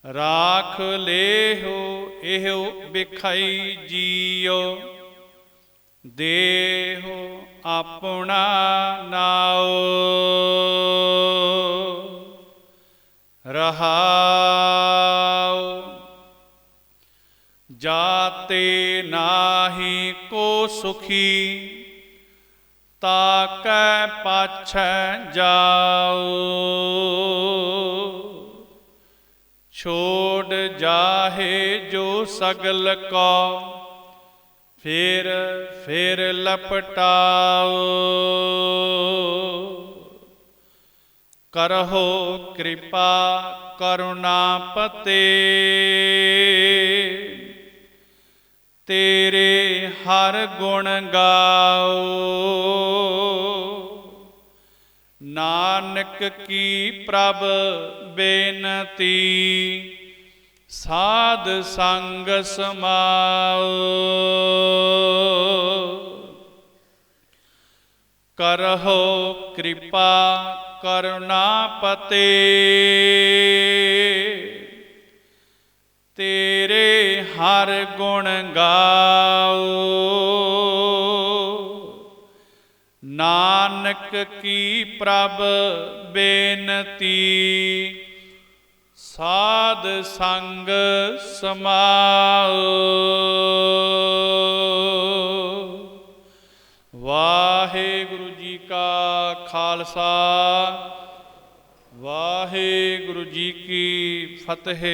ਰਾਖ ਲੇਹੋ ਇਹੋ ਬਿਖਈ ਜੀਓ, ਦੇਹੁ ਆਪਣਾ ਨਾਉ। ਰਹਾਉ ਜਾਤੇ ਨਾਹੀ ਕੋ ਸੁਖੀ, ਤਾਕੈ ਪਾਛੈ ਜਾਉ। ਛੋੜ ਜਾਹੇ ਜੋ ਸਗਲ ਕੋ, ਫਿਰ ਲਪਟਾਓ। ਕਰਹੁ ਕਿਰਪਾ ਕਰੁਣਾਪਤੇ ਤੇਰੇ ਹਰ ਗੁਣ ਗਾਓ। ਨਾਨਕ ਕੀ ਪ੍ਰਭ ਬੇਨਤੀ ਸਾਧ ਸੰਗ ਸਮਾਓ। ਕਰਹੁ ਕਿਰਪਾ ਕਰੁਣਾਪਤੇ ਤੇਰੇ ਹਰ ਗੁਣ ਗਾਓ। ਨਾਨਕ ਕੀ ਪ੍ਰਭ ਬੇਨਤੀ ਸਾਧ ਸੰਗ ਸਮਾਓ। ਵਾਹਿਗੁਰੂ ਜੀ ਕਾ ਖਾਲਸਾ ਵਾਹਿਗੁਰੂ ਜੀ ਕੀ ਫਤਿਹ।